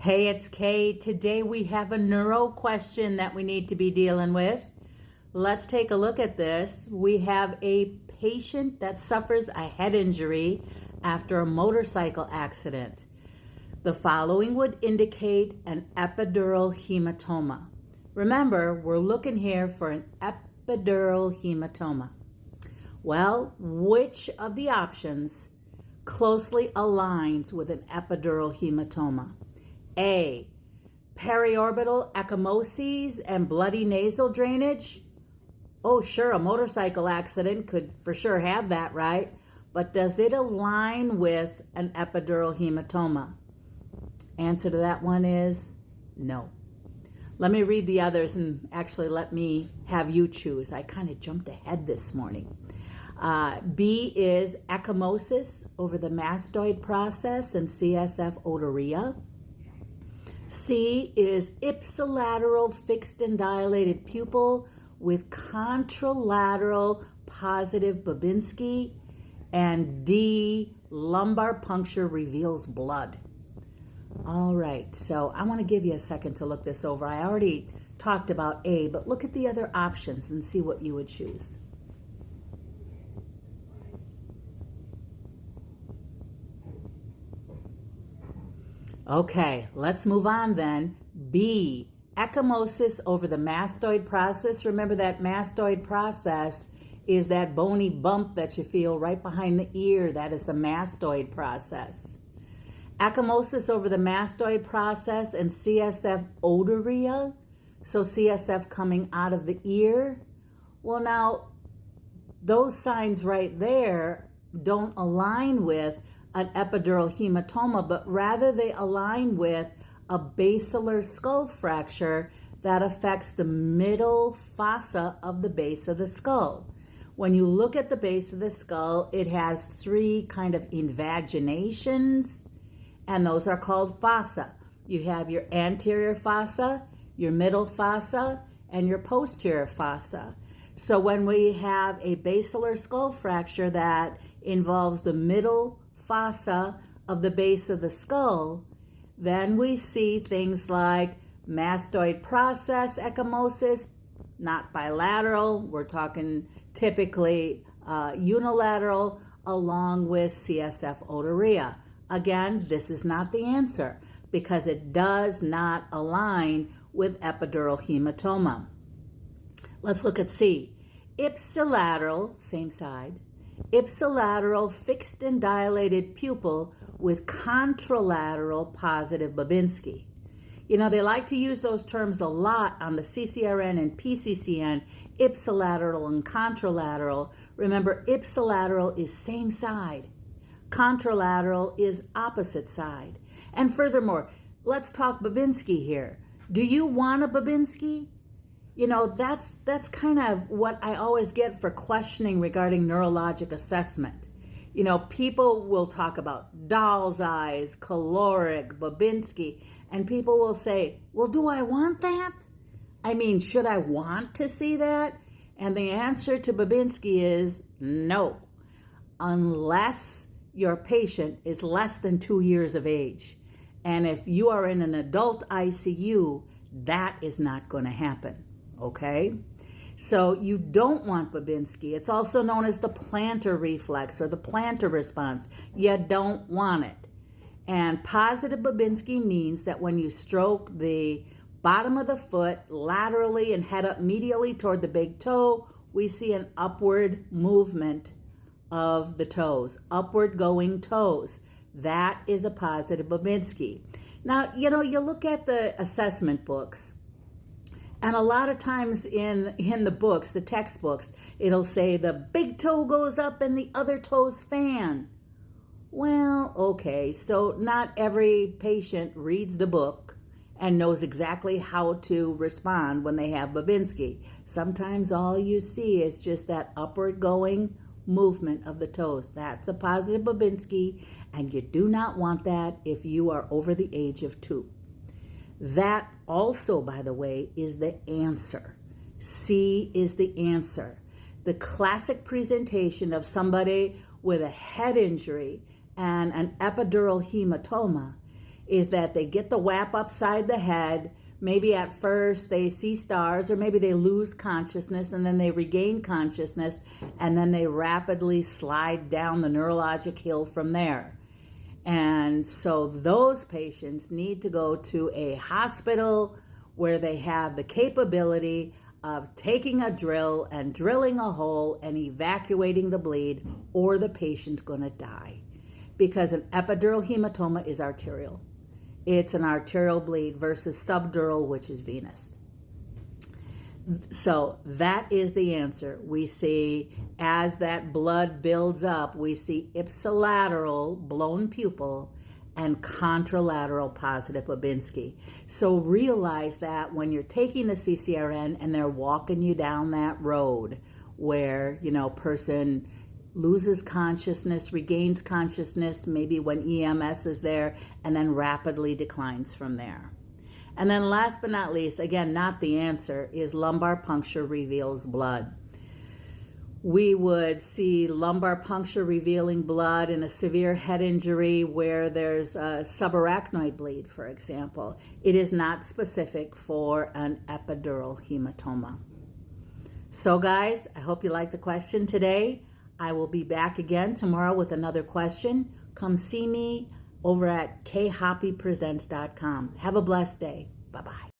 Hey, it's Kay. Today we have a neuro question that we need to be dealing with. Let's take a look at this. We have a patient that suffers a head injury after a motorcycle accident. The following would indicate an epidural hematoma. Remember, we're looking here for an epidural hematoma. Well, which of the options closely aligns with an epidural hematoma? A, periorbital ecchymoses and bloody nasal drainage. Oh, sure, a motorcycle accident could for sure have that, right? But does it align with an epidural hematoma? Answer to that one is no. Let me read the others and actually let me have you choose. I kind of jumped ahead this morning. B is ecchymosis over the mastoid process and CSF otorrhea. C is ipsilateral fixed and dilated pupil with contralateral positive Babinski. And D, lumbar puncture reveals blood. All right, so I want to give you a second to look this over. I already talked about A, but look at the other options and see what you would choose. Okay, let's move on then. B, ecchymosis over the mastoid process. Remember that mastoid process is that bony bump that you feel right behind the ear. That is the mastoid process. Ecchymosis over the mastoid process and CSF otorrhea. So CSF coming out of the ear. Well, now, those signs right there don't align with an epidural hematoma, but rather they align with a basilar skull fracture that affects the middle fossa of the base of the skull. When you look at the base of the skull, it has three kind of invaginations, and those are called fossa. You have your anterior fossa, your middle fossa, and your posterior fossa. So when we have a basilar skull fracture that involves the middle fossa of the base of the skull, then we see things like mastoid process ecchymosis, not bilateral, we're talking typically unilateral, along with CSF otorrhea. Again, this is not the answer because it does not align with epidural hematoma. Let's look at C. Ipsilateral, same side, ipsilateral fixed and dilated pupil with contralateral positive Babinski. You know, they like to use those terms a lot on the Ccrn and Pccn, ipsilateral and contralateral. Remember, ipsilateral is same side. Contralateral is opposite side. And furthermore, let's talk Babinski here. Do you want a Babinski? You know, that's kind of what I always get for questioning regarding neurologic assessment. You know, people will talk about doll's eyes, caloric, Babinski, and people will say, well, do I want that? I mean, should I want to see that? And the answer to Babinski is no, unless your patient is less than 2 years of age. And if you are in an adult ICU, that is not going to happen. Okay, so you don't want Babinski. It's also known as the plantar reflex or the plantar response. You don't want it. And positive Babinski means that when you stroke the bottom of the foot laterally and head up medially toward the big toe, we see an upward movement of the toes, upward going toes. That is a positive Babinski. Now, you know, you look at the assessment books, and a lot of times in the books, the textbooks, it'll say the big toe goes up and the other toes fan. Well, okay, so not every patient reads the book and knows exactly how to respond when they have Babinski. Sometimes all you see is just that upward going movement of the toes. That's a positive Babinski, and you do not want that if you are over the age of 2. That also, by the way, is the answer. C is the answer. The classic presentation of somebody with a head injury and an epidural hematoma is that they get the whap upside the head. Maybe at first they see stars, or maybe they lose consciousness and then they regain consciousness, and then they rapidly slide down the neurologic hill from there. And so those patients need to go to a hospital where they have the capability of taking a drill and drilling a hole and evacuating the bleed, or the patient's going to die. Because an epidural hematoma is arterial. It's an arterial bleed versus subdural, which is venous. So that is the answer. We see, as that blood builds up, we see ipsilateral blown pupil and contralateral positive Babinski. So realize that when you're taking the CCRN and they're walking you down that road where, person loses consciousness, regains consciousness, maybe when EMS is there, and then rapidly declines from there. And then last but not least, again, not the answer, is lumbar puncture reveals blood. We would see lumbar puncture revealing blood in a severe head injury where there's a subarachnoid bleed, for example. It is not specific for an epidural hematoma. So guys, I hope you liked the question today. I will be back again tomorrow with another question. Come see me over at khoppypresents.com. Have a blessed day. Bye-bye.